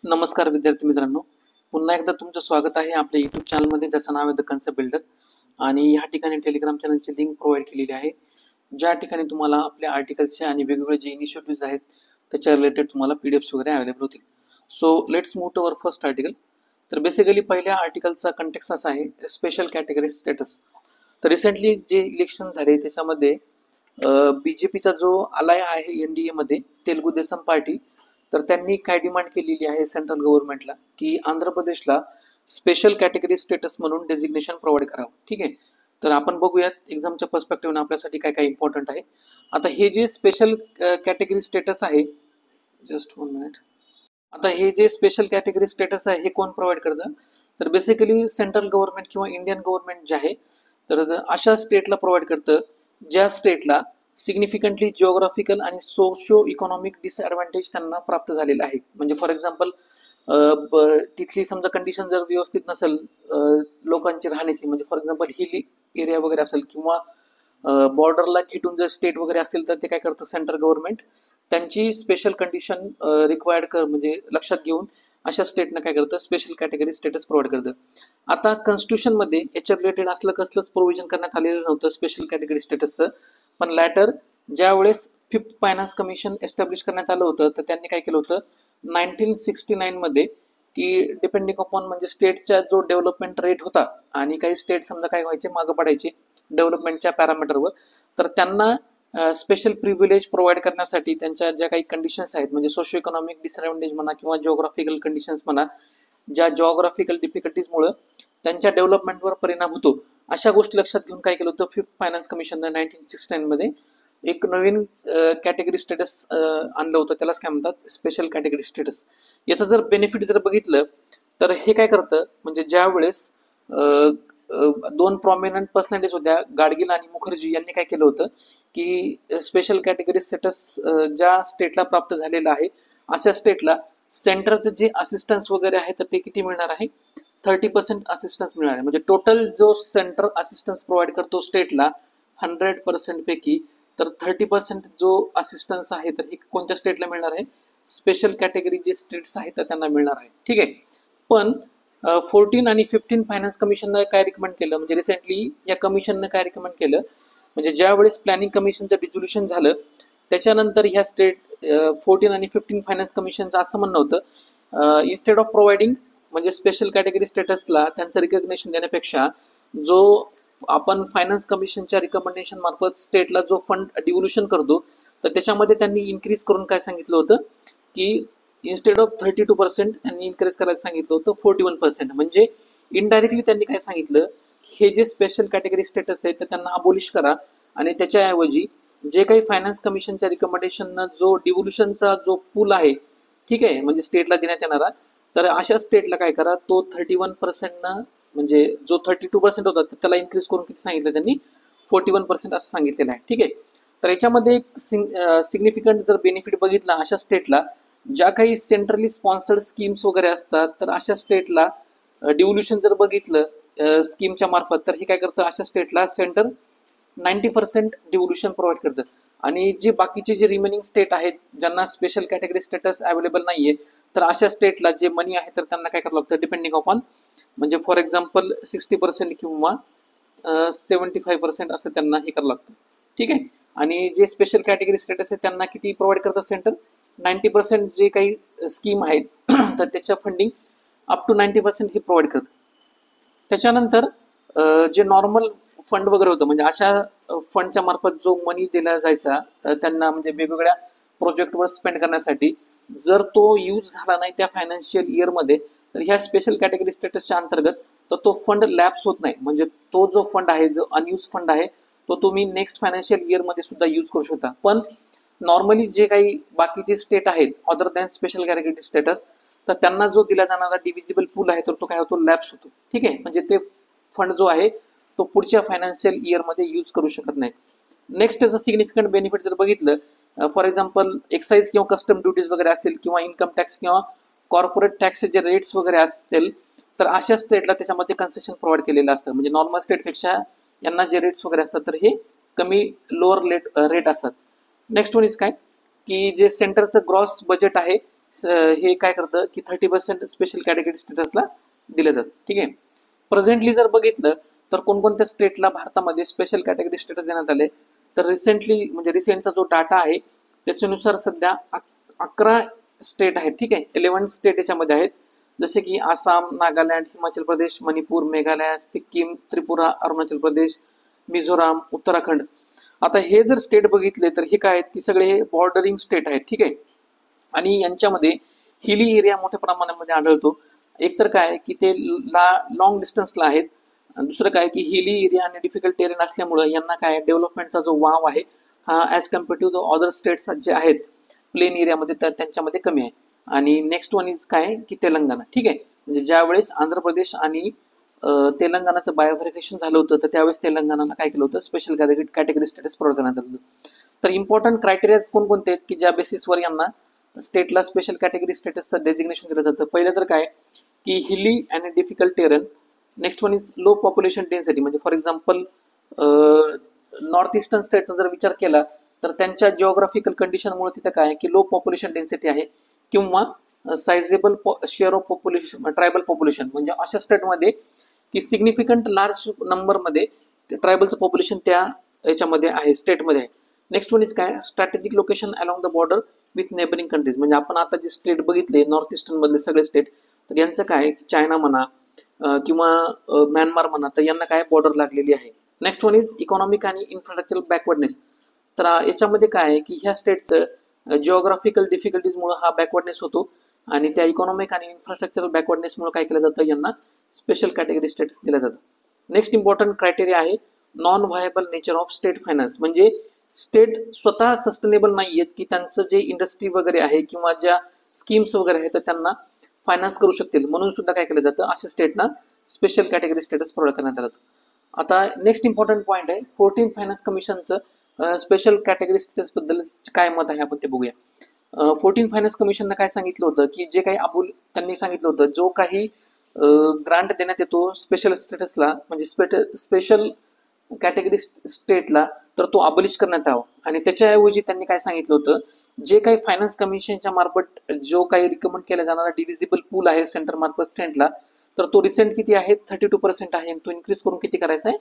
नमस्कार विद्यार्थी मित्रांनो, पुन्हा एकदा तुमचं स्वागत आहे आपल्या यूट्यूब चॅनलमध्ये, ज्याचं नाव आहे द कन्सेप्ट बिल्डर. आणि ह्या ठिकाणी टेलिग्राम चॅनलची लिंक प्रोव्हाइड केलेली आहे, ज्या ठिकाणी तुम्हाला आपल्या आर्टिकल्सचे आणि वेगवेगळे जे इनिशिएटिव्ह आहेत त्याच्या रिलेटेड तुम्हाला PDFs वगैरे अवेलेबल होतील. So let's move to our first article. तर बेसिकली पहिल्या आर्टिकलचा कंटेक्स्ट असा आहे, स्पेशल कॅटेगरी स्टेटस. तर रिसेंटली जे इलेक्शन झाले त्याच्यामध्ये BJPचा जो आलाय आहे NDA मध्ये, तेलुगू देसम पार्टी, तर त्यांनी काय डिमांड केलेली आहे सेंट्रल गव्हर्नमेंटला की आंध्र प्रदेशला स्पेशल कॅटेगरी स्टेटस म्हणून डेझिग्नेशन प्रोव्हाइड करावं. ठीक आहे, तर आपण बघूयात एक्झामच्या पर्स्पेक्टिव्हने आपल्यासाठी काय काय इम्पॉर्टंट आहे. आता हे जे स्पेशल कॅटेगरी स्टेटस आहे, जस्ट 1 मिनिट. आता हे जे स्पेशल कॅटेगरी स्टेटस आहे हे कोण प्रोव्हाइड करतं? तर बेसिकली सेंट्रल गव्हर्नमेंट किंवा इंडियन गव्हर्नमेंट जे आहे तर अशा स्टेटला प्रोव्हाइड करतं ज्या स्टेटला सिग्निफिकंटली जिओग्राफिकल आणि सोशिओ इकॉनॉमिक डिसएडव्हान्टेज त्यांना प्राप्त झालेला आहे. म्हणजे फॉर एक्झाम्पल तिथली समजा कंडिशन जर व्यवस्थित नसेल लोकांची राहण्याची, म्हणजे फॉर एक्झाम्पल हिली एरिया वगैरे असेल किंवा बॉर्डरला खिटून जर स्टेट वगैरे असतील तर ते काय करतं सेंट्रल गव्हर्नमेंट त्यांची स्पेशल कंडिशन रिक्वायर्ड म्हणजे लक्षात घेऊन अशा स्टेटनं काय करतं स्पेशल कॅटेगरी स्टेटस प्रोव्हाइड करतं. आता कॉन्स्टिट्यूशनमध्ये याच्या रिलेटेड असलं कसलंच प्रोव्हिजन करण्यात आलेलं नव्हतं स्पेशल कॅटेगरी स्टेटसचं, पण लॅटर ज्यावेळेस 5th फायनान्स कमिशन एस्टॅब्लिश करण्यात आलं होतं तर त्यांनी काय केलं होतं 1969 मध्ये की डिपेंडिंग अपॉन म्हणजे स्टेटचा जो डेव्हलपमेंट रेट होता आणि काही स्टेट समजा काय व्हायचे मागं पडायचे डेव्हलपमेंटच्या पॅरामीटरवर, तर त्यांना स्पेशल प्रिव्हिलेज प्रोव्हाइड करण्यासाठी त्यांच्या ज्या काही कंडिशन्स आहेत म्हणजे सोशो इकॉनॉमिक डिसएडव्हान्टेज म्हणा किंवा जिओग्राफिकल कंडिशन्स म्हणा, ज्या जिओग्राफिकल डिफिकल्टीजमुळे त्यांच्या डेव्हलपमेंटवर परिणाम होतो, अशा गोष्टी लक्षात घेऊन काय केलं होतं 5th फायनान्स कमिशनने 1969 मध्ये एक नवीन कॅटेगरी स्टेटस आणलं होतं, त्यालाच काय म्हणतात स्पेशल कॅटेगरी स्टेटस. याचं जर बेनिफिट जर बघितलं तर हे काय करतं म्हणजे ज्या वेळेस दोन प्रॉमिनंट पर्सनॅलिटीज होत्या गाडगिल आणि मुखर्जी यांनी काय केलं होतं की स्पेशल कॅटेगरी स्टेटस ज्या स्टेटला प्राप्त झालेलं आहे अशा स्टेटला सेंटरचं जे असिस्टन्स वगैरे आहे तर ते किती मिळणार आहे 30% असिस्टन्स मिळणार आहे. म्हणजे टोटल जो सेंटर असिस्टन्स प्रोव्हाइड करतो स्टेटला 100% पैकी तर 30% जो असिस्टन्स आहे तर हे कोणत्या स्टेटला मिळणार आहे स्पेशल कॅटेगरी जे स्टेट्स आहेत तर त्यांना मिळणार आहे. ठीक आहे, पण 14 आणि 15 फायनान्स कमिशननं काय रिकमेंड केलं म्हणजे रिसेंटली या कमिशननं काय रिकमेंड केलं म्हणजे ज्यावेळेस प्लॅनिंग कमिशनचं डिझोल्युशन झालं त्याच्यानंतर ह्या स्टेट 14 आणि 15 फायनान्स कमिशनचं असं म्हणणं होतं इन्स्टेड ऑफ प्रोव्हाइडिंग म्हणजे स्पेशल कॅटेगरी स्टेटसला त्यांचं रिकग्नेशन देण्यापेक्षा जो आपण फायनान्स कमिशनच्या रिकमेंडेशन मार्फत स्टेटला जो फंड डिव्होल्युशन करतो तर त्याच्यामध्ये त्यांनी इन्क्रीज करून काय सांगितलं होतं की इन्स्टेड ऑफ 32% त्यांनी इन्क्रीज करायला सांगितलं होतं 41%. म्हणजे इनडायरेक्टली त्यांनी काय सांगितलं हे जे स्पेशल कॅटेगरी स्टेटस आहे तर त्यांना अबोलिश करा आणि त्याच्याऐवजी जे काही फायनान्स कमिशनच्या रिकमेंडेशननं जो डिव्होल्युशनचा जो पूल आहे ठीक आहे म्हणजे स्टेटला देण्यात येणारा, तर अशा स्टेटला काय करा तो 31%नं म्हणजे जो 32% होता त्याला इन्क्रीज करून किती सांगितलं त्यांनी 41% असं सांगितलेलं आहे. ठीक आहे, तर याच्यामध्ये एक सिग्निफिकंट जर बेनिफिट बघितला अशा स्टेटला ज्या काही सेंट्रली स्पॉन्सर्ड स्कीम्स वगैरे असतात तर अशा स्टेटला डिव्होल्युशन जर बघितलं स्कीमच्या मार्फत तर हे काय करतं अशा स्टेटला सेंटर 90% डिव्होल्युशन प्रोव्हाइड करतं. आणि जे बाकीचे जे रिमेनिंग स्टेट आहेत ज्यांना स्पेशल कॅटेगरी स्टेटस अवेलेबल नाहीये तर अशा स्टेटला जे मनी आहे तर त्यांना काय करावं लागतं डिपेंडिंग अपॉन म्हणजे फॉर एक्झाम्पल 60% किंवा 75% असं त्यांना हे करावं लागतं. ठीक आहे, आणि जे स्पेशल कॅटेगरी स्टेटस आहे त्यांना किती प्रोव्हाइड करतं सेंटर 90% जे काही स्कीम आहेत तर त्याच्या फंडिंग अप टू 90% हे प्रोव्हाइड करतं. त्याच्यानंतर जे नॉर्मल फंड वगैरे होतं म्हणजे अशा फंडच्या मार्फत जो मनी दिला जायचा त्यांना म्हणजे वेगवेगळ्या प्रोजेक्टवर स्पेंड करण्यासाठी जर तो यूज झाला नाही त्या फायनान्शियल इयरमध्ये तर ह्या स्पेशल कॅटेगरी स्टेटसच्या अंतर्गत तर तो फंड लॅप्स होत नाही. म्हणजे तो जो फंड आहे जो अनयूज फंड आहे तो तुम्ही नेक्स्ट फायनान्शियल इयरमध्ये सुद्धा यूज करू शकता. पण नॉर्मली जे काही बाकीचे स्टेट आहेत other than special category status तर त्यांना जो दिला जाणारा डिव्हिजिबल पूल आहे तर तो काय होतो लॅप्स होतो. ठीक आहे, म्हणजे ते फंड जो आहे तो पुढच्या फायनान्शियल इयरमध्ये यूज करू शकत नाही. नेक्स्ट त्याचं सिग्निफिकंट बेनिफिट जर बघितलं फॉर एक्झाम्पल एक्साईज किंवा कस्टम ड्युटीज वगैरे असतील किंवा इन्कम टॅक्स किंवा कॉर्पोरेट टॅक्सचे जे रेट्स वगैरे असतील तर अशा स्टेटला त्याच्यामध्ये कन्सेशन प्रोव्हाइड केलेलं असतं. म्हणजे नॉर्मल स्टेटपेक्षा यांना जे रेट्स वगैरे असतात तर हे कमी लोअर रेट असतात. नेक्स्ट वन इज काय की जे सेंटरचं ग्रॉस बजेट आहे हे काय करतं की 30% स्पेशल कॅटेगरी स्टेटसला दिलं जातं. ठीक आहे. प्रेझेंटली जर बघितलं तर कोणकोणत्या स्टेटला भारतामध्ये स्पेशल कॅटेगरी स्टेटस देण्यात आले, तर रिसेंटली म्हणजे रिसेंटचा जो डाटा आहे त्याच्यानुसार सध्या 11 स्टेट आहेत. ठीक आहे. 11 स्टेट याच्यामध्ये आहेत, जसे की आसाम, नागालँड, हिमाचल प्रदेश, मणिपूर, मेघालय, सिक्कीम, त्रिपुरा, अरुणाचल प्रदेश, मिझोराम, उत्तराखंड. आता हे जर स्टेट बघितले तर हे काय आहेत की सगळे हे बॉर्डरिंग स्टेट आहेत. ठीक आहे. आणि यांच्यामध्ये हिली एरिया मोठ्या प्रमाणामध्ये आढळतो. एक तर काय की ते लॉंग डिस्टन्सला आहेत, दुसरं काय की हिली एरिया आणि डिफिकल्ट टेरेन असल्यामुळे यांना काय डेव्हलपमेंटचा जो वाव आहे हा as compared to the other states जे आहेत प्लेन एरियामध्ये तर त्यांच्यामध्ये कमी आहे. आणि नेक्स्ट वन इज काय की तेलंगणा. ठीक आहे. म्हणजे ज्यावेळेस आंध्र प्रदेश आणि तेलंगणाचं बायोव्हेरिफिकेशन झालं होतं तर त्यावेळेस तेलंगणाला काय केलं होतं, स्पेशल कॅटेगरी स्टेटस प्रोव्हाइड करण्यात आलं होतं. तर इम्पॉर्टंट क्रायटेरिया कोणकोणते आहेत की ज्या बेसिसवर यांना स्टेटला स्पेशल कॅटेगरी स्टेटसचं डेझिग्नेशन दिलं जातं. पहिलं तर काय की हिली and difficult terrain. Next one is low population density. म्हणजे फॉर एक्झाम्पल नॉर्थ ईस्टर्न स्टेटचा जर विचार केला तर त्यांच्या जिओग्राफिकल कंडिशनमुळे तिथे काय की लो पॉप्युलेशन डेन्सिटी आहे, किंवा sizeable share of population tribal population. म्हणजे अशा स्टेटमध्ये की सिग्निफिकंट लार्ज नंबरमध्ये ट्रायबलचं पॉप्युलेशन त्या याच्यामध्ये आहे, स्टेटमध्ये आहे. नेक्स्ट वन इज काय strategic location along the border with neighbouring countries. म्हणजे आपण आता जे स्टेट बघितले नॉर्थ ईस्टर्न मधले सगळे स्टेट, तर यांचं काय चायना म्हणा किंवा म्यानमार म्हणा, तर यांना काय बॉर्डर लागलेली आहे. नेक्स्ट वन इज इकॉनॉमिक आणि इन्फ्रास्ट्रक्चर बॅकवर्डनेस. तर याच्यामध्ये काय आहे की ह्या स्टेटचं जिओग्राफिकल डिफिकल्टीजमुळे हा बॅकवर्डनेस होतो, आणि त्या इकॉनॉमिक आणि इन्फ्रास्ट्रक्चरल बॅकवर्डनेसमुळे काय केलं जातं, यांना स्पेशल कॅटेगरी स्टेटस दिलं जातं. नेक्स्ट इम्पॉर्टंट क्रायटेरिया आहे non viable nature of state finance. म्हणजे स्टेट स्वतः सस्टेनेबल नाही आहेत की त्यांचं जे इंडस्ट्री वगैरे आहे किंवा ज्या स्कीम्स वगैरे आहेत तर त्यांना फायनान्स करू शकतील, म्हणून सुद्धा काय केलं जातं अशा स्टेटना स्पेशल कॅटेगरी स्टेटस प्रोव्हाइड करण्यात आलं. आता नेक्स्ट इम्पॉर्टंट पॉईंट आहे 14 फायनान्स कमिशनचं स्पेशल कॅटेगरी स्टेटस बद्दल काय मत आहे आपण ते बघूया. 14 फायनान्स कमिशननं काय सांगितलं होतं की जे काही त्यांनी सांगितलं होतं जो काही ग्रांट देण्यात येतो स्पेशल स्टेटसला म्हणजे स्पेशल कॅटेगरी स्टेटला, तर तो अबलिश करण्यात यावा. आणि त्याच्याऐवजी त्यांनी काय सांगितलं होतं, जे काही फायनान्स कमिशनच्या मार्फत जो काही रिकमेंड केला जाणारा डिव्हिजिबल पूल आहे सेंटर मार्फत स्टेटला, तर तो रिसेंट किती आहे 32% आहे, तो इन्क्रीज करून किती करायचा आहे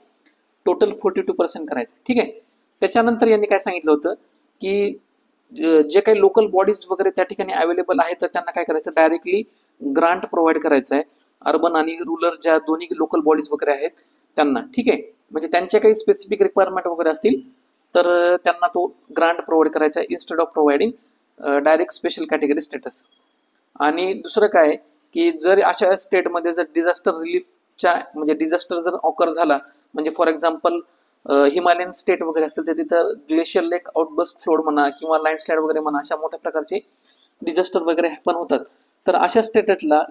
टोटल 42% करायचा. ठीक आहे. त्याच्यानंतर यांनी काय सांगितलं होतं की जे काही लोकल बॉडीज वगैरे त्या ठिकाणी अवेलेबल आहेत तर त्यांना काय करायचं डायरेक्टली ग्रांट प्रोव्हाइड करायचं आहे, अर्बन आणि रुरल ज्या दोन्ही लोकल बॉडीज वगैरे आहेत त्यांना. ठीक आहे. म्हणजे त्यांच्या काही स्पेसिफिक रिक्वायरमेंट वगैरे असतील तर त्यांना तो ग्रांट प्रोव्हाइड करायचा आहे instead of providing direct special category status. आणि दुसरं काय की जर अशा स्टेटमध्ये जर डिझास्टर रिलीफच्या म्हणजे डिझास्टर जर ऑकर झाला, म्हणजे फॉर एक्झाम्पल हिमालयन स्टेट वगैरे असेल तर तिथं ग्लेशियर लेक आउटबस्ट फ्लोड म्हणा किंवा लँडस्लाइड वगैरे म्हणा अशा मोठ्या प्रकारचे डिझास्टर वगैरे पण होतात, तर अशा स्टेटला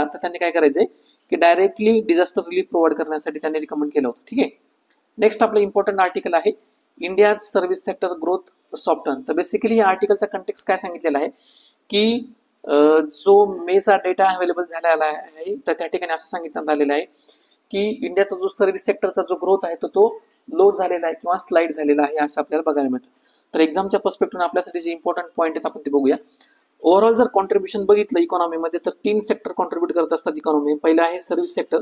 तर त्यांनी काय करायचंय की डायरेक्टली डिझास्टर रिलीफ प्रोव्हाइड करण्यासाठी त्यांनी रिकमेंड केलं होतं. ठीक आहे. नेक्स्ट आपलं इम्पॉर्टंट आर्टिकल आहे India service sector growth soften. तर बेसिकली या आर्टिकलचा कंटेक्स्ट काय सांगितलेला आहे की जो मेचा डेटा अवेलेबल झालेला आहे तर त्या ठिकाणी असं सांगितलं आलेलं आहे की इंडियाचा जो सर्व्हिस सेक्टरचा जो ग्रोथ आहे तो लो झालेला आहे किंवा स्लाइड झालेला आहे असं आपल्याला बघायला मिळतं. तर एक्झामच्या पर्स्पेक्टिव्ह आपल्यासाठी जे इम्पॉर्टंट पॉईंट आहेत आपण ते बघूया. ओव्हरऑल जर कॉन्ट्रीब्युशन बघितलं इकॉनॉमीमध्ये तर 3 सेक्टर कॉन्ट्रीब्युट करत असतात इकॉनॉमी. पहिलं आहे service sector,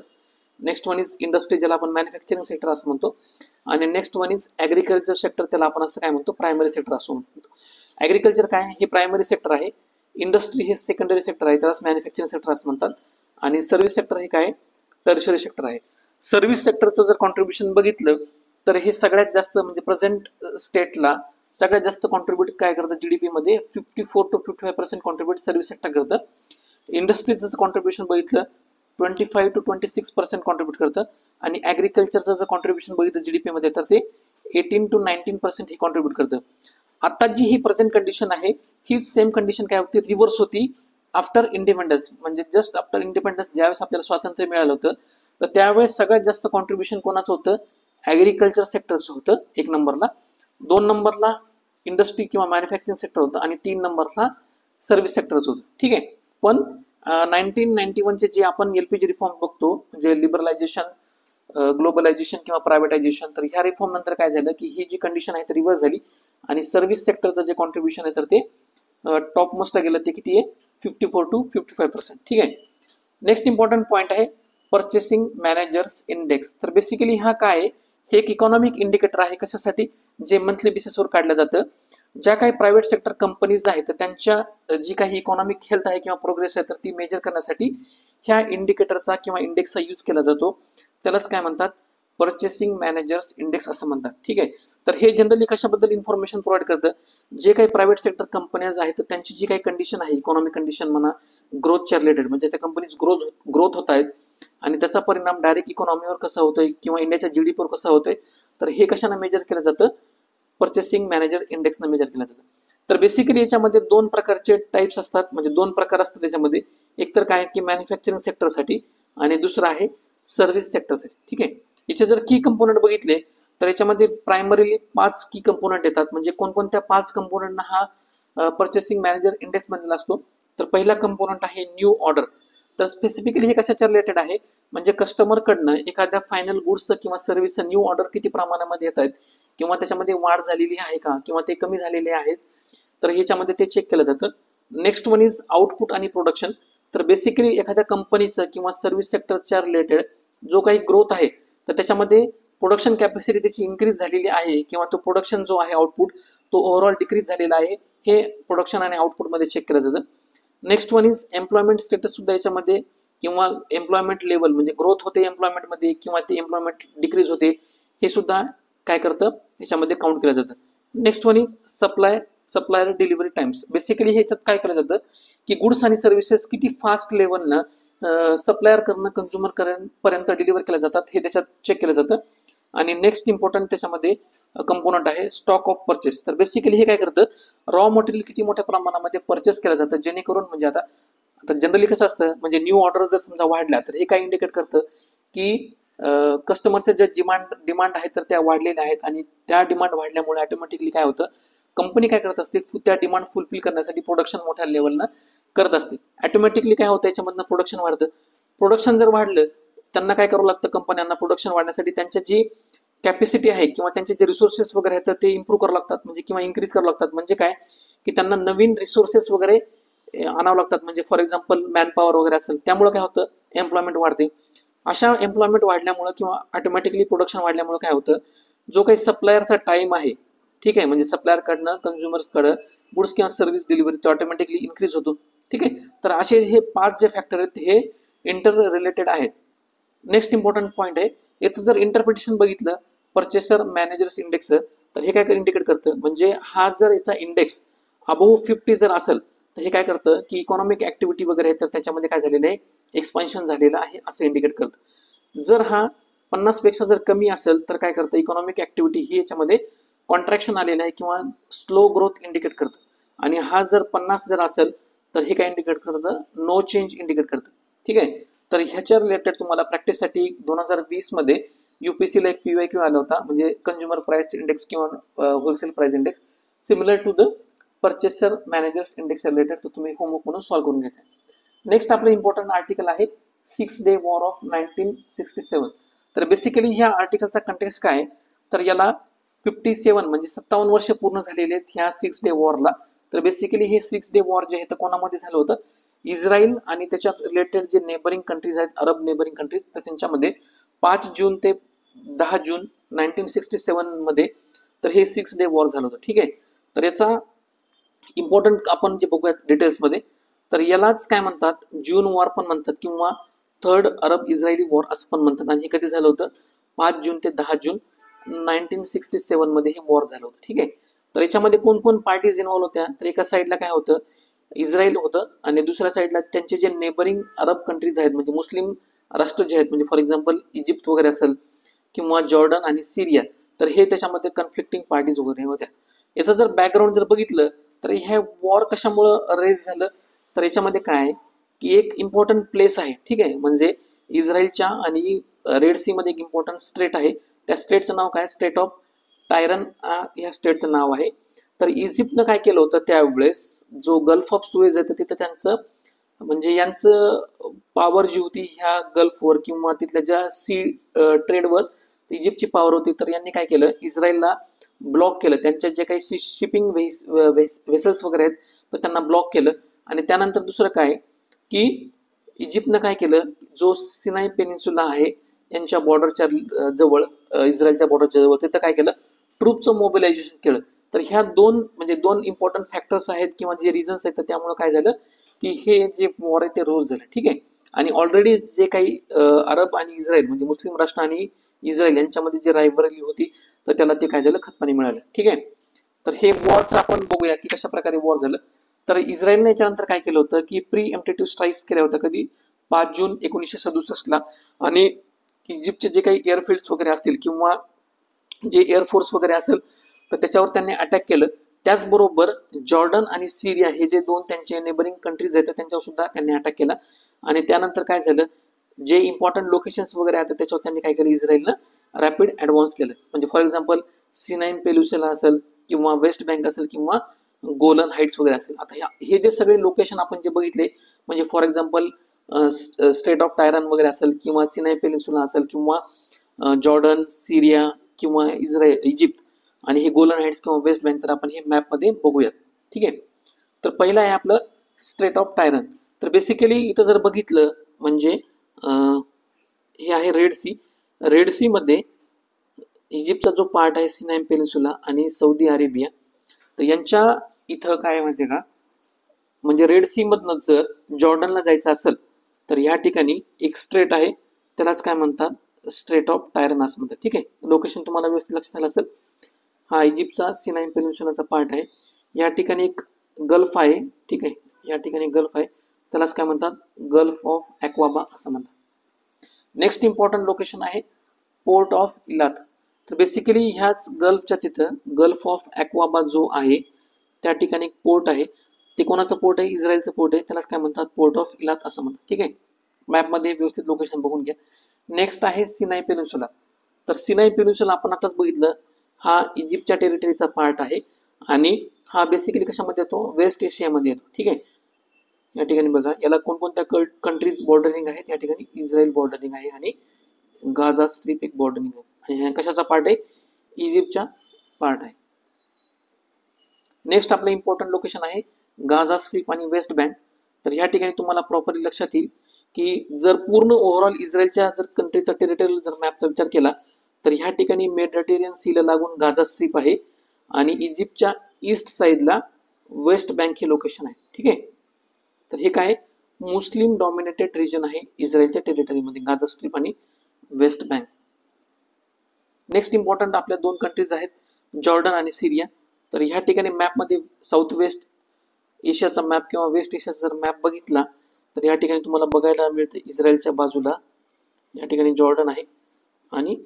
next one is industry ज्याला आपण मॅन्युफॅक्चरिंग सेक्टर असं म्हणतो, आणि next one is agriculture sector, त्याला आपण असं काय म्हणतो प्रायमरी सेक्टर असं म्हणतो. ॲग्रिकल्चर काय हे प्रायमरी सेक्टर आहे, इंडस्ट्री हे सेकंडरी सेक्टर आहे त्यालाच मॅन्युफॅक्चरिंग सेक्टर असं म्हणतात, आणि सर्व्हिस सेक्टर हे काय टर्शरी सेक्टर आहे. सर्व्हिस सेक्टरचं जर कॉन्ट्रीब्युशन बघितलं तर हे सगळ्यात जास्त म्हणजे प्रेझेंट स्टेटला सगळ्यात जास्त कॉन्ट्रीब्युट काय करतं जीडीपी मध्ये 54 to 55% कॉन्ट्रीब्युट सर्व्हिस सेक्टर करतं. इंडस्ट्रीचं कॉन्ट्रीब्युशन बघितलं 25 to 26% कॉन्ट्रीब्युट करतं, आणि ॲग्रिकल्चरचं जर कॉन्ट्रीब्युशन बघितलं जीडीपी मध्ये तर ते 18 to 19% हे कॉन्ट्रीब्युट करतं. आता जी ही प्रेझेंट कंडिशन आहे ही सेम कंडिशन काय होती रिव्हर्स होती आफ्टर इंडिपेंडन्स. म्हणजे जस्ट आफ्टर इंडिपेंडन्स ज्यावेळेस आपल्याला स्वातंत्र्य मिळालं होतं तर त्यावेळेस सगळ्यात जास्त कॉन्ट्रीब्युशन कोणाचं होतं ॲग्रिकल्चर सेक्टरचं होतं 1 नंबरला, 2 नंबरला इंडस्ट्री किंवा मॅन्युफॅक्चरिंग सेक्टर होतं, आणि 3 नंबरला सर्व्हिस सेक्टरचं होतं. ठीक आहे. पण 1991चे जे आपण एलपीजी रिफॉर्म बघतो म्हणजे लिबरलायझेशन, ग्लोबलायझेशन किंवा प्रायव्हेटायझेशन, तर ह्या रिफॉर्म नंतर काय झालं की ही जी कंडिशन आहे ती रिव्हर्स झाली आणि सर्व्हिस सेक्टरचं जे कॉन्ट्रीब्युशन आहे तर ते टॉप मोस्ट गेलं ते किती आहे 54 to 55%. ठीक आहे. नेक्स्ट इम्पॉर्टंट पॉईंट आहे परचेसिंग मॅनेजर्स इंडेक्स. तर बेसिकली हा काय आहे, हे एक इकॉनॉमिक इंडिकेटर आहे. कशासाठी? जे मंथली बेसिसवर काढलं जातं. ज्या काही प्रायव्हेट सेक्टर कंपनीज आहेत तर त्यांच्या जी काही इकॉनॉमिक हेल्थ आहे किंवा प्रोग्रेस आहे तर ती मेजर करण्यासाठी ह्या इंडिकेटरचा किंवा इंडेक्सचा यूज केला जातो. त्यालाच काय म्हणतात, परचेसिंग मॅनेजर्स इंडेक्स असं म्हणतात. ठीक आहे. तर हे जनरली कशाबद्दल इन्फॉर्मेशन प्रोव्हाइड करतं, जे काही प्रायव्हेट सेक्टर कंपन्याज आहेत तर त्यांची जी काही कंडिशन आहे, इकॉनॉमिक कंडिशन म्हणा, ग्रोथच्या रिलेटेड, म्हणजे त्या कंपनीज ग्रोथ होत आहेत आणि त्याचा परिणाम डायरेक्ट इकॉनॉमीवर कसा होतोय किंवा इंडियाच्या जीडीपीवर कसा होतोय, तर हे कशाने मेजर केलं जातं, परचेसिंग मॅनेजर इंडेक्सनं मेजर केलं जातं. तर बेसिकली याच्यामध्ये दोन प्रकारचे टाइप्स असतात, म्हणजे दोन प्रकार असतात त्याच्यामध्ये. एक तर काय की मॅन्युफॅक्चरिंग सेक्टरसाठी आणि दुसरं आहे सर्व्हिस सेक्टरसाठी. ठीक आहे. याचे जर की कंपोनंट बघितले तर याच्यामध्ये प्रायमरीली 5 की कंपोनंट येतात. म्हणजे कोणकोणत्या 5 कंपोनंटना हा परचेसिंग मॅनेजर इंडेक्स बनलेला असतो. तर पहिला कंपोनंट आहे न्यू ऑर्डर. तर स्पेसिफिकली हे कशाच्या रिलेटेड आहे, म्हणजे कस्टमरकडनं एखाद्या फायनल गुड्सचं किंवा सर्व्हिसचं न्यू ऑर्डर किती प्रमाणामध्ये येत आहेत किंवा त्याच्यामध्ये वाढ झालेली आहे का किंवा ते कमी झालेले आहेत, तर ह्याच्यामध्ये ते चेक केलं जातं. नेक्स्ट वन इज आउटपुट आणि प्रोडक्शन. तर बेसिकली एखाद्या कंपनीचं किंवा सर्व्हिस सेक्टरच्या रिलेटेड जो काही ग्रोथ आहे तर त्याच्यामध्ये प्रोडक्शन कॅपॅसिटी त्याची इन्क्रीज झालेली आहे किंवा तो प्रोडक्शन जो आहे आउटपुट तो ओव्हरऑल डिक्रीज झालेला आहे, हे प्रोडक्शन आणि आउटपुटमध्ये चेक केलं जातं. Next one is employment status सुद्धा याच्यामध्ये, किंवा एम्प्लॉयमेंट लेवल म्हणजे ग्रोथ होते एम्प्लॉयमेंटमध्ये किंवा ते एम्प्लॉयमेंट डिक्रीज होते, हे सुद्धा काय करतं याच्यामध्ये काउंट केलं जातं. Next one is supplier delivery times. Basically ह्याच्यात काय केलं जातं की गुड्स आणि सर्व्हिसेस किती फास्ट लेवलनं सप्लायर करणं कंझ्युमर पर्यंत डिलिव्हर केल्या जातात हे त्याच्यात चेक केलं जातं. आणि नेक्स्ट इम्पॉर्टंट त्याच्यामध्ये कंपोनंट आहे स्टॉक ऑफ परचेस. तर बेसिकली हे काय करतं, रॉ मटेरियल किती मोठ्या प्रमाणामध्ये परचेस केलं जातं, जेणेकरून म्हणजे आता जनरली कसं असतं, म्हणजे न्यू ऑर्डर जर समजा वाढल्या तर हे काय इंडिकेट करतं की कस्टमरचे जे डिमांड आहेत तर त्या वाढलेल्या आहेत आणि त्या डिमांड वाढल्यामुळे ऑटोमॅटिकली काय होतं, कंपनी काय करत असते, त्या डिमांड फुलफिल करण्यासाठी प्रोडक्शन मोठ्या लेवलनं करत असते. ऑटोमॅटिकली काय होतं, याच्यामधनं प्रोडक्शन वाढतं. प्रोडक्शन जर वाढलं, त्यांना काय करावं लागतं, कंपन्यांना प्रोडक्शन वाढण्यासाठी त्यांच्या जी कॅपॅसिटी आहे किंवा त्यांचे जे रिसोर्सेस वगैरे आहेत तर ते इम्प्रूव्ह करावं लागतात, म्हणजे किंवा इन्क्रीज करावं लागतात. म्हणजे काय की त्यांना नवीन रिसोर्सेस वगैरे आणावं लागतात. म्हणजे फॉर एक्झाम्पल मॅनपॉवर वगैरे असेल, त्यामुळे काय होतं, एम्प्लॉयमेंट वाढते. अशा एम्प्लॉयमेंट वाढल्यामुळे किंवा ऑटोमॅटिकली प्रोडक्शन वाढल्यामुळे काय होतं, जो काही सप्लायरचा टाइम आहे, ठीक आहे, म्हणजे सप्लायरकडनं कन्झ्युमर्सकडं गुड्स किंवा सर्व्हिस डिलिव्हरी तो ऑटोमॅटिकली इन्क्रीज होतो. ठीक आहे. तर असे हे 5 जे फॅक्टर आहेत हे इंटर रिलेटेड आहेत. नेक्स्ट इम्पॉर्टंट पॉईंट आहे, याचं जर इंटरप्रिटेशन बघितलं परचेसर मॅनेजर्स इंडेक्सचं, तर हे काय इंडिकेट करतं, म्हणजे हा जर याचा इंडेक्स अबोव्ह 50 जर असेल तर हे काय करतं की इकॉनॉमिक ऍक्टिव्हिटी वगैरे आहे तर त्याच्यामध्ये काय झालेलं आहे, एक्सपान्शन झालेलं आहे असं इंडिकेट करतं. जर हा 50 पेक्षा जर कमी असेल तर काय करतं, इकॉनॉमिक ऍक्टिव्हिटी ही याच्यामध्ये कॉन्ट्रॅक्शन आलेलं आहे किंवा स्लो ग्रोथ इंडिकेट करतं. आणि हा जर 50 जर असेल तर हे काय इंडिकेट करतं, नो चेंज इंडिकेट करतं. ठीक आहे. तर ह्याच्या रिलेटेड तुम्हाला प्रॅक्टिससाठी 2020 मध्ये युपीसीला एक PYQ आला होता, म्हणजे कंझ्युमर प्राइस इंडेक्स किंवा wholesale price index similar to the purchaser managers index related, तर तुम्ही होमवर्क म्हणून सॉल्व्ह करून घ्यायचं. नेक्स्ट आपलं इम्पॉर्टंट आर्टिकल आहे 6 डे वॉर ऑफ 1967. तर बेसिकली ह्या आर्टिकलचा कंटेक्स्ट काय आहे, तर याला 57 म्हणजे 57 वर्ष पूर्ण झालेले आहेत ह्या 6 डे वॉरला. तर बेसिकली हे 6 डे वॉर जे आहे तर कोणामध्ये झालं होतं, इस्रायल आणि त्याच्या रिलेटेड जे नेबरिंग कंट्रीज आहेत, अरब नेबरिंग कंट्रीज, तर त्यांच्यामध्ये 5 जून ते 10 जून 1967 मध्ये तर हे 6 डे वॉर झालं होतं. ठीक आहे. तर याचा इम्पॉर्टंट आपण जे बघूयात डिटेल्समध्ये, तर यालाच काय म्हणतात, जून वॉर पण म्हणतात किंवा थर्ड अरब इस्रायली वॉर असं पण म्हणतात. आणि हे कधी झालं होतं, 5 जून ते 10 जून 1967 मध्ये हे वॉर झालं होतं. ठीक आहे. तर याच्यामध्ये कोण कोण पार्टीज इन्व्हॉल्व होत्या, तर एका साईडला काय होतं, इस्रायल होतं आणि दुसऱ्या साईडला त्यांचे जे नेबरिंग अरब कंट्रीज आहेत, म्हणजे मुस्लिम राष्ट्र जे आहेत, म्हणजे फॉर एक्झाम्पल इजिप्त वगैरे असेल किंवा जॉर्डन आणि सिरिया, तर हे त्याच्यामध्ये कन्फ्लिक्टिंग पार्टीज वगैरे होत्या. याचं जर बॅकग्राऊंड जर बघितलं तर हे वॉर कशामुळं रेज झालं, तर याच्यामध्ये काय की एक इम्पॉर्टंट प्लेस आहे. ठीक आहे. म्हणजे इस्रायलच्या आणि रेड सी मध्ये एक इम्पॉर्टंट स्टेट आहे, त्या स्टेटचं नाव काय, स्टेट ऑफ टायरन या स्टेटचं नाव आहे. तर इजिप्तनं काय केलं होतं त्यावेळेस, जो गल्फ ऑफ सुएज आहे तिथं त्यांचं म्हणजे यांचं पॉवर जी होती ह्या गल्फवर किंवा तिथल्या ज्या सी ट्रेडवर इजिप्तची पॉवर होती, तर यांनी काय केलं, इस्रायलला ब्लॉक केलं. त्यांच्या जे काही शिपिंग व्हेसल्स वगैरे आहेत तर त्यांना ब्लॉक केलं. आणि त्यानंतर दुसरं काय की इजिप्तनं काय केलं, जो सिनाई पेनिन्सुला आहे यांच्या बॉर्डरच्या जवळ, इस्रायलच्या बॉर्डरच्या जवळ, तिथं काय केलं, ट्रूपचं मोबिलायझेशन केलं. तर ह्या दोन इम्पॉर्टंट फॅक्टर्स आहेत किंवा जे रिझन्स आहेत, तर त्यामुळे काय झालं की हे जे वॉर आहे ते रोज झालं. ठीक आहे. आणि ऑलरेडी जे काही अरब आणि इस्रायल म्हणजे मुस्लिम राष्ट्र आणि इस्रायल यांच्यामध्ये जे रायव्हलरी होती, तर त्याला ते काय झालं, खतपाणी मिळालं. ठीक आहे. तर हे वॉरचं आपण बघूया की कशा प्रकारे वॉर झालं. तर इस्रायलने याच्यानंतर काय केलं होतं की प्री एम्प्टेटिव्ह स्ट्राईक्स केल्या होत्या. कधी 5 जून 1967 आणि इजिप्तचे जे काही एअरफील्ड्स वगैरे असतील किंवा जे एअरफोर्स वगैरे असेल, तर त्याच्यावर त्यांनी अटॅक केलं. त्याचबरोबर जॉर्डन आणि सिरिया हे जे दोन त्यांचे नेबरिंग कंट्रीज आहेत त्यांच्यावर सुद्धा त्यांनी अटॅक केला. आणि त्यानंतर काय झालं, जे इम्पॉर्टंट लोकेशन्स वगैरे आहेत त्याच्यावर त्यांनी काय केलं, इस्रायलनं रॅपिड ॲडव्हान्स केलं. म्हणजे फॉर एक्झाम्पल सिनाईन पेलुसेला असेल किंवा वेस्ट बँक असेल किंवा गोलन हाईट्स वगैरे असेल. आता हे जे सगळे लोकेशन आपण जे बघितले, म्हणजे for example state of tyrant वगैरे असेल किंवा सिनाई पेनिन्सुला असेल किंवा जॉर्डन, सिरिया किंवा इजिप्त आणि हे गोलन हाईट्स किंवा वेस्ट बँक, तर आपण हे मॅपमध्ये बघूयात. ठीक आहे. तर पहिलं आहे आपलं स्ट्रेट ऑफ टायरन. तर बेसिकली इथं जर बघितलं म्हणजे हे आहे रेड सी. रेड सी मध्ये इजिप्तचा जो पार्ट आहे सिनाई पेनिन्सुला आणि सौदी अरेबिया, तर यांच्या इथं काय माहितीये का, म्हणजे रेड सी मधनं जर जॉर्डनला जायचं असेल तर ह्या ठिकाणी एक स्ट्रेट आहे, त्यालाच काय म्हणतात, स्ट्रेट ऑफ टायरन असं म्हणतात. ठीक आहे. लोकेशन तुम्हाला व्यवस्थित लक्षात आलं असेल. हा इजिप्तचा सिनाई पेनिन्सुलाचा पार्ट आहे. या ठिकाणी एक गल्फ आहे. ठीक आहे. या ठिकाणी गल्फ आहे, त्यालाच काय म्हणतात, गल्फ ऑफ ॲक्वाबा असं म्हणतात. नेक्स्ट इम्पॉर्टंट लोकेशन आहे पोर्ट ऑफ इलात. तर बेसिकली ह्याच गल्फच्या तिथं गल्फ ऑफ ॲक्वाबा जो आहे त्या ठिकाणी एक पोर्ट आहे. ते कोणाचं पोर्ट आहे, इस्रायलचं पोर्ट आहे, त्यालाच काय म्हणतात, पोर्ट ऑफ इलात असं म्हणतात. ठीक आहे. मॅपमध्ये व्यवस्थित लोकेशन बघून घ्या. नेक्स्ट आहे सिनाई पेनिन्सुला. तर सिनाई पेनिन्सुला आपण आताच बघितलं, हा इजिप्तच्या टेरिटरीचा पार्ट आहे आणि हा बेसिकली कशामध्ये येतो, वेस्ट एशियामध्ये येतो. ठीक आहे. या ठिकाणी बघा, याला कोणकोणत्या कंट्रीज बॉर्डरिंग आहेत. या ठिकाणी इस्रायल बॉर्डरिंग आहे आणि गाझा स्ट्रीप एक बॉर्डरिंग आहे. आणि ह्या कशाचा पार्ट आहे, इजिप्तच्या पार्ट आहे. नेक्स्ट आपलं इम्पॉर्टंट लोकेशन आहे गाझा स्ट्रीप आणि वेस्ट बँक. तर ह्या ठिकाणी तुम्हाला प्रॉपरली लक्षात येईल की जर पूर्ण ओव्हरऑल इस्रायलच्या जर कंट्रीचा टेरिटरी जर मॅपचा विचार केला तर ह्या ठिकाणी मेडिटेरियन सीला लागून गाझा स्ट्रीप आहे आणि इजिप्तच्या ईस्ट साईडला वेस्ट बँक हे लोकेशन आहे. ठीक आहे. तर हे काय, मुस्लिम डॉमिनेटेड रिजन आहे इस्रायलच्या टेरिटरीमध्ये, गाझा स्ट्रीप आणि वेस्ट बँक. नेक्स्ट इम्पॉर्टंट आपल्या दोन कंट्रीज आहेत, जॉर्डन आणि सिरिया. तर ह्या ठिकाणी मॅपमध्ये साऊथ वेस्ट एशियाचा मॅप किंवा वेस्ट एशियाचा जर मॅप बघितला तर या ठिकाणी तुम्हाला बघायला मिळते इस्रायलच्या बाजूला या ठिकाणी जॉर्डन आहे आणि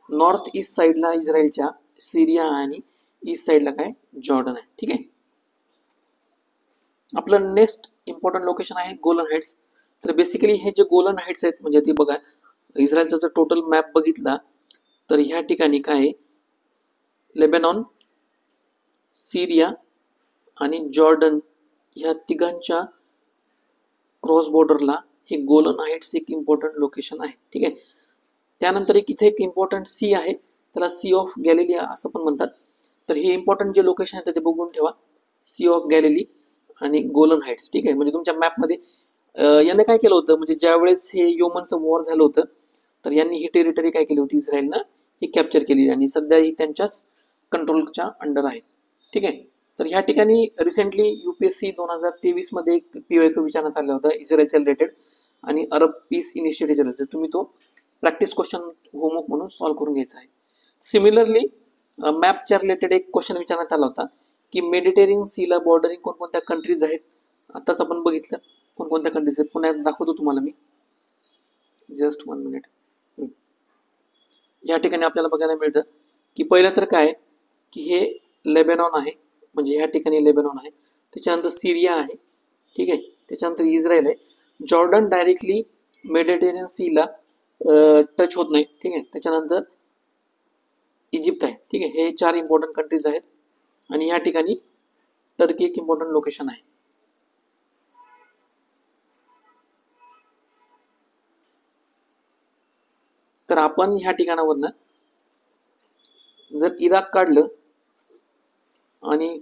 नॉर्थ ईस्ट साईडला इस्रायलच्या सिरिया आणि ईस्ट साईडला काय, जॉर्डन आहे. ठीक आहे. आपलं नेक्स्ट इम्पॉर्टंट लोकेशन आहे गोलन हाईट्स. तर बेसिकली हे जे गोलन हाईट्स आहेत म्हणजे ते बघा, इस्रायलचा जर टोटल मॅप बघितला तर ह्या ठिकाणी काय, लेबनॉन, सिरिया आणि जॉर्डन ह्या तिघांच्या क्रॉस बॉर्डरला हे गोलन हाईट्स एक इम्पॉर्टंट लोकेशन आहे. ठीक आहे. त्यानंतर इथे एक इम्पॉर्टंट सी आहे, त्याला सी ऑफ गॅलिली असं पण म्हणतात. तर हे इम्पॉर्टंट जे लोकेशन आहे ते बघून ठेवा, सी ऑफ गॅलिली आणि गोलन हाईट्स. ठीक आहे. म्हणजे तुमच्या मॅपमध्ये याने काय केलं होतं, म्हणजे ज्यावेळेस हे योमनचं वॉर झालं होतं तर यांनी ही टेरिटरी काय केली होती, इस्रायलनं ही कॅप्चर केली आणि सध्या ही त्यांच्याच कंट्रोलच्या अंडर आहे. ठीक आहे. तर ह्या ठिकाणी रिसेंटली UPSC 2023 मध्ये एक PYQ विचारण्यात आला होता इस्रायलच्या रिलेटेड आणि अरब पीस इनिशिएटिव्ह रिलेटेड. तुम्ही तो प्रॅक्टिस क्वेश्चन होमवर्क म्हणून सॉल्व्ह करून घ्यायचा आहे. सिमिलरली मॅपच्या रिलेटेड एक क्वेश्चन विचारण्यात आला होता की मेडिटेरियन सीला बॉर्डरिंग कोणकोणत्या कंट्रीज आहेत. आताच आपण बघितलं कोणकोणत्या कंट्रीज आहेत, पुन्हा दाखवतो तुम्हाला मी, जस्ट 1 मिनिट. या ठिकाणी आपल्याला बघायला मिळतं की पहिलं तर काय की हे लेबनॉन आहे, म्हणजे ह्या ठिकाणी लेबनॉन आहे, त्याच्यानंतर सिरिया आहे. ठीक आहे. त्याच्यानंतर इस्रायल आहे. जॉर्डन डायरेक्टली मेडिटेरियन सीला टच होत नाही. ठीक आहे. त्याच्यानंतर इजिप्त आहे. ठीक आहे. हे 4 इम्पॉर्टंट कंट्रीज आहेत आणि या ठिकाणी टर्की एक इम्पॉर्टंट लोकेशन आहे. तर आपण ह्या ठिकाणावरनं जर इराक काढलं आणि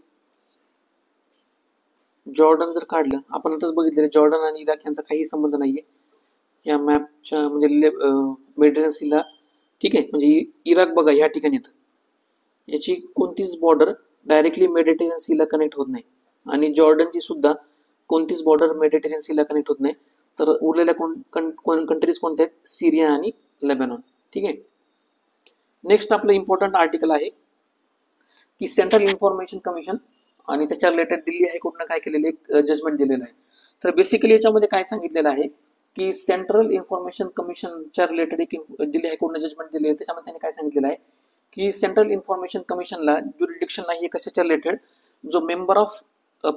जॉर्डन जर काढलं, आपण आताच बघितलेलं जॉर्डन आणि इराक यांचा काही संबंध नाहीये या मॅपच्या म्हणजे मेडिटेरियन सीला, ठीक आहे. म्हणजे इराक बघा ह्या ठिकाणी येतं, याची कोणतीच बॉर्डर डायरेक्टली मेडिटेरियन सीला कनेक्ट होत नाही आणि जॉर्डनची सुद्धा कोणतीच बॉर्डर मेडिटेरियन सीला कनेक्ट होत नाही. तर उरलेल्या कंट्रीज कोणत्या आहेत? सिरिया आणि लेबनॉन, ठीक आहे. नेक्स्ट आपलं इम्पॉर्टंट आर्टिकल आहे की सेंट्रल इन्फॉर्मेशन कमिशन आणि त्याच्या रिलेटेड दिल्ली हायकोर्टनं काय केलेलं एक जजमेंट दिलेलं आहे. तर बेसिकली याच्यामध्ये काय सांगितलेलं आहे की सेंट्रल इन्फॉर्मेशन कमिशनच्या रिलेटेड एक दिल्ली हायकोर्टनं जजमेंट दिले आहे. त्याच्यामध्ये त्यांनी काय सांगितलेलं आहे की सेंट्रल इन्फॉर्मेशन कमिशनला ज्युरिडिक्शन नाही आहे कशाच्या रिलेटेड, जो मेंबर ऑफ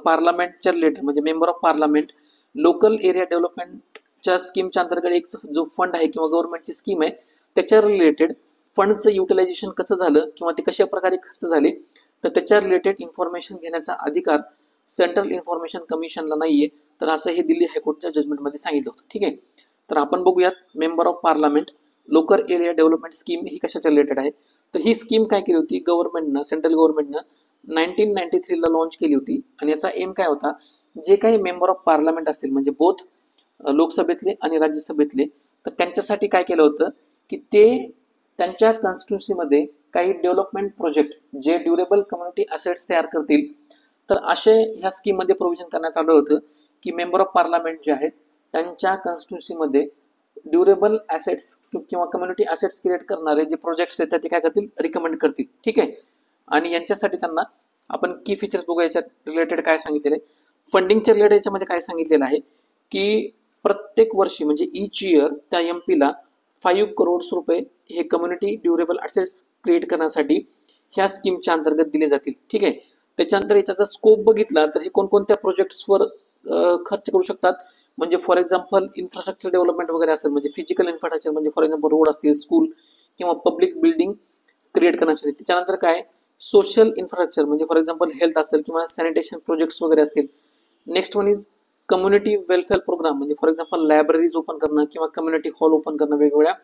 पार्लमेंटच्या रिलेटेड म्हणजे member of parliament local area डेव्हलपमेंटच्या स्कीमच्या अंतर्गत एक जो फंड आहे किंवा गव्हर्नमेंटची स्कीम आहे त्याच्या रिलेटेड फंडचं युटिलायझेशन कसं झालं किंवा ते कशा प्रकारे खर्च झाले तर त्याच्या रिलेटेड इन्फॉर्मेशन घेण्याचा अधिकार सेंट्रल इन्फॉर्मेशन कमिशनला नाहीये. तर असं हे दिल्ली हायकोर्टच्या जजमेंटमध्ये सांगितलं होतं, ठीक आहे. तर आपण बघूयात member of parliament local area development scheme ही कशाच्या रिलेटेड आहे. तर ही स्कीम काय केली होती गव्हर्नमेंटनं, सेंट्रल गव्हर्नमेंटनं 1993ला लॉन्च केली होती आणि याचा एम काय होता, जे काही मेंबर ऑफ पार्लमेंट असतील म्हणजे बोथ लोकसभेतले आणि राज्यसभेतले, तर त्यांच्यासाठी काय केलं होतं की ते त्यांच्या कॉन्स्टिट्युन्सीमध्ये काही डेव्हलपमेंट प्रोजेक्ट जे ड्युरेबल कम्युनिटी असेट्स तयार करतील, तर असे ह्या स्कीममध्ये प्रोव्हिजन करण्यात आलं होतं की मेंबर ऑफ पार्लमेंट जे आहेत त्यांच्या कॉन्स्टिट्युन्सीमध्ये ड्युरेबल ॲसेट्स किंवा कम्युनिटी असेट्स क्रिएट करणारे जे प्रोजेक्ट्स आहेत ते काय करतील, रिकमेंड करतील, ठीक आहे. आणि यांच्यासाठी त्यांना आपण की फीचर्स बघूया याच्या रिलेटेड काय सांगितलेलं आहे. फंडिंगच्या रिलेटेड याच्यामध्ये काय सांगितलेलं आहे की प्रत्येक वर्षी म्हणजे इच इयर त्या एमपीला 5 करोड रुपये हे कम्युनिटी ड्युरेबल असेट्स क्रिएट करण्यासाठी ह्या स्कीमच्या अंतर्गत दिले जातील, ठीक आहे. त्याच्यानंतर याचा जर स्कोप बघितला तर हे कोणकोणत्या प्रोजेक्ट्सवर खर्च करू शकतात, म्हणजे फॉर एक्झाम्पल इन्फ्रास्ट्रक्चर डेव्हलपमेंट वगैरे असेल, म्हणजे फिजिकल इन्फ्रास्ट्रक्चर म्हणजे फॉर एक्झाम्पल रोड असतील, स्कूल किंवा पब्लिक बिल्डिंग क्रिएट करण्यासाठी. त्याच्यानंतर काय सोशल इन्फ्रास्ट्रक्चर म्हणजे फॉर एक्झाम्पल हेल्थ असेल किंवा सॅनिटेशन प्रोजेक्ट्स वगैरे असतील. Next one is community welfare programme म्हणजे फॉर एक्झाम्पल लायब्ररीज ओपन करणं किंवा कम्युनिटी हॉल ओपन करणं वेगवेगळ्या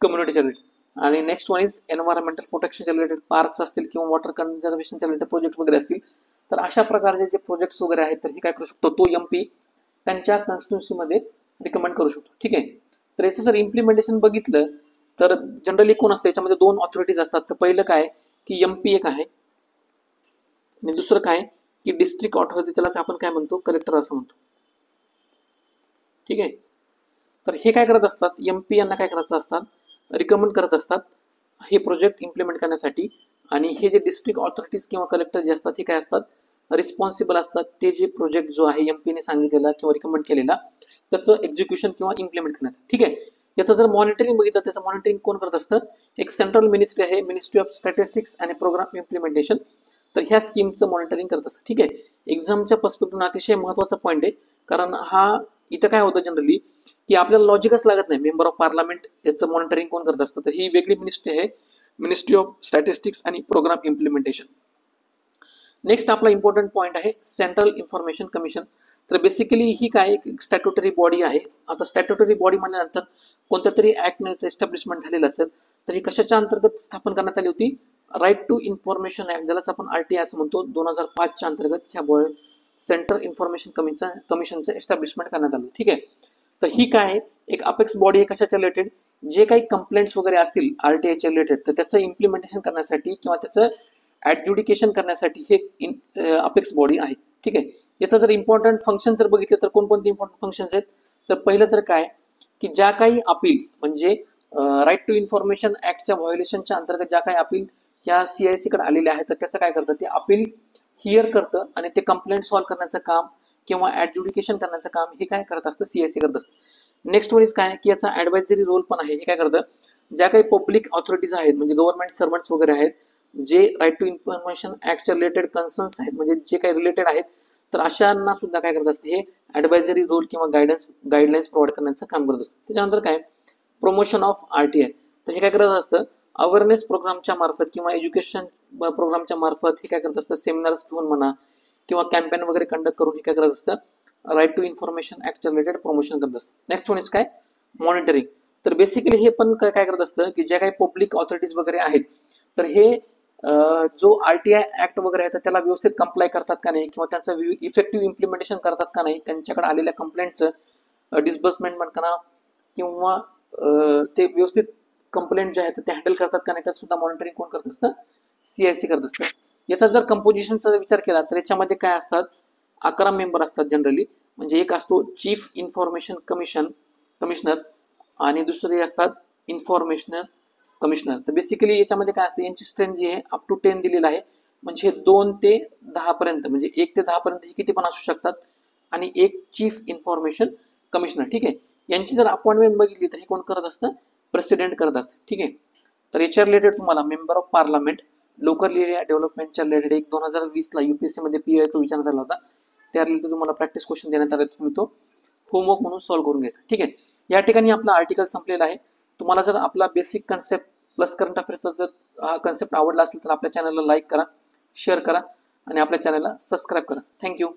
कम्युनिटीच्या रिलेटेड. आणि नेक्स्ट वन इज एन्व्हायरमेंटल प्रोटेक्शनच्या रिलेटेड पार्क्स असतील किंवा वॉटर कन्झर्वेशनच्या रिलेटेड प्रोजेक्ट वगैरे असतील. तर अशा प्रकारचे जे प्रोजेक्ट्स वगैरे आहेत तर हे काय करू शकतो, तो एमपी त्यांच्या कॉन्स्टिट्युन्सीमध्ये रिकमेंड करू शकतो, ठीक आहे. तर याचं जर इम्प्लिमेंटेशन बघितलं तर जनरली कोण असतं याच्यामध्ये 2 ऑथॉरिटीज असतात. तर पहिलं काय की एमपी एक आहे आणि दुसरं काय की डिस्ट्रिक्ट ऑथॉरिटी, त्यालाच आपण काय म्हणतो, कलेक्टर असं म्हणतो, ठीक आहे. तर हे काय करत असतात, एमपी यांना काय करत असतात, रिकमेंड करत असतात हे प्रोजेक्ट इम्प्लिमेंट करण्यासाठी. आणि हे जे डिस्ट्रिक्ट ऑथॉरिटीज किंवा कलेक्टर जे असतात हे काय असतात, रिस्पॉन्सिबल असतात ते जे प्रोजेक्ट जो आहे एमपीने सांगितलेला किंवा रिकमेंड केलेला त्याचं एक्झिक्युशन किंवा इम्प्लिमेंट करण्याचं, ठीक आहे. याचं जर मॉनिटरिंग बघितलं त्याचं मॉनिटरिंग कोण करत असतं, एक सेंट्रल मिनिस्ट्री आहे, मिनिस्ट्री ऑफ स्टॅटिस्टिक्स आणि प्रोग्राम इम्प्लिमेंटेशन. तर ह्या स्कीमचं मॉनिटरिंग करत असतं, ठीक आहे. एक्झामच्या पर्स्पेक्टिव्ह अतिशय महत्त्वाचा पॉईंट आहे, कारण हा इथं काय होतं जनरली की आपल्याला लॉजिकच लागत नाही, मेंबर ऑफ पार्लमेंट याचं मॉनिटरिंग कोण करत असतं. तर ही वेगळी मिनिस्ट्री आहे, मिनिस्ट्री ऑफ स्टॅटिस्टिक्स आणि प्रोग्राम इम्प्लिमेंटेशन. नेक्स्ट आपला इम्पॉर्टंट पॉईंट आहे सेंट्रल इन्फॉर्मेशन कमिशन. तर बेसिकली ही काय एक स्टॅट्युटरी बॉडी आहे. आता स्टॅट्युटरी बॉडी म्हणल्यानंतर कोणत्या तरी ऍक्टने एस्टॅब्लिशमेंट झालेलं असेल, तर ही कशाच्या अंतर्गत स्थापन करण्यात आली होती, राईट टू इन्फॉर्मेशन ऍक्ट, ज्यालाच आपण आरटीआय असं म्हणतो, 2005च्या अंतर्गत ह्या सेंट्रल इन्फॉर्मेशन कमिशनचं एस्टॅब्लिशमेंट करण्यात आलं, ठीक आहे. तर ही काय एक अपेक्स बॉडी आहे कशाच्या रिलेटेड, जे काही कंप्लेंट्स वगैरे असतील आरटीआयच्या रिलेटेड तर त्याचं इम्प्लिमेंटेशन करण्यासाठी किंवा त्याचं ऍडज्युडिकेशन करण्यासाठी हे अपेक्स बॉडी आहे, ठीक आहे. याचं जर इम्पॉर्टंट फंक्शन जर बघितलं तर कोणकोणते इम्पॉर्टंट फंक्शन्स आहेत, तर पहिलं तर काय की ज्या काही अपील म्हणजे राईट टू इन्फॉर्मेशन ऍक्टच्या व्हायोलेशनच्या अंतर्गत ज्या काही अपील ह्या सीआयसी कडे आलेल्या आहेत तर त्याचं काय करतं, ते अपील हिअर करतं आणि ते कंप्लेंट सॉल्व्ह करण्याचं काम किंवा ऍडज्युडिकेशन करण्याचं काम हे काय करत असतं, सीआयसी करत असतं. नेक्स्ट वन इज काय की याचा ऍडवायझरी रोल पण आहे. हे काय करतं, ज्या काही पब्लिक ऑथॉरिटीज आहेत म्हणजे गव्हर्नमेंट सर्वंट्स वगैरे आहेत, जे राईट टू इन्फॉर्मेशन ऍक्टच्या रिलेटेड कन्सर्न्स आहेत म्हणजे जे काही रिलेटेड आहेत, तर अशांना सुद्धा काय करत असतं, हे ऍडवायझरी रोल किंवा गाईडलाईन्स प्रोव्हाइड करण्याचं काम करत असतं. त्याच्यानंतर काय प्रमोशन ऑफ आरटीआय, तर हे काय करत असतं, अवेअरनेस प्रोग्रामच्या मार्फत किंवा एज्युकेशन प्रोग्रामच्या मार्फत हे काय करत असतं, सेमिनार्स घेऊन म्हणा किंवा कॅम्पेन वगैरे कंडक्ट करून हे काय करत असतं, राईट टू इन्फॉर्मेशन ऍक्टच्या रिलेटेड प्रमोशन करत असतं. नेक्स्ट वन इज काय मॉनिटरिंग. तर बेसिकली हे पण काय करत असतं की ज्या काही पब्लिक ऑथॉरिटीज वगैरे आहेत तर हे जो RTI ऍक्ट वगैरे आहे तर त्याला व्यवस्थित कंप्लाय करतात का नाही, किंवा त्यांचं इफेक्टिव्ह इम्प्लिमेंटेशन करतात का नाही, त्यांच्याकडे आलेल्या कंप्लेंटचं डिस्बर्समेंट म्हणा किंवा ते व्यवस्थित कंप्लेंट जे आहेत ते हँडल करतात का नाही, त्यात सुद्धा मॉनिटरिंग कोण करत असतं, CIC करत असतं. याचा जर कंपोजिशनचा विचार केला तर याच्यामध्ये काय असतात, 11 मेंबर असतात जनरली. म्हणजे एक असतो चीफ इन्फॉर्मेशन कमिशनर आणि दुसरे असतात इन्फॉर्मेशनल कमिशनर. तर बेसिकली याच्यामध्ये काय असतं, यांची स्ट्रेंथ जी आहे अप टू 10 दिलेलं आहे. म्हणजे 2 ते 10 पर्यंत, म्हणजे 1 ते 10 पर्यंत हे किती पण असू शकतात. आणि एक चीफ इन्फॉर्मेशन कमिशनर. ठीक आहे. यांची जर अपॉइंटमेंट बघितली तर हे कोण करत असतं, प्रेसिडेंट करत असतं. ठीक आहे. तर याच्या रिलेटेड तुम्हाला member of parliament, local area डेव्हलपमेंटच्या रिलेटेड एक 2020ला UPSC मध्ये PIQ विचारण्यात आला होता. त्या रिलेटेड तुम्हाला प्रॅक्टिस क्वेश्चन देण्यात आले, तुम्ही तो होमवर्क म्हणून सॉल्व्ह करून घ्यायचा. ठीक आहे. या ठिकाणी आपला आर्टिकल संपलेला आहे. तुम्हाला जर आपला बेसिक कन्सेप्ट प्लस करंट अफेअर्सचा जर हा कन्सेप्ट आवडला असेल तर आपल्या चॅनलला लाईक करा, शेअर करा आणि आपल्या चॅनलला सबस्क्राईब करा. थँक्यू.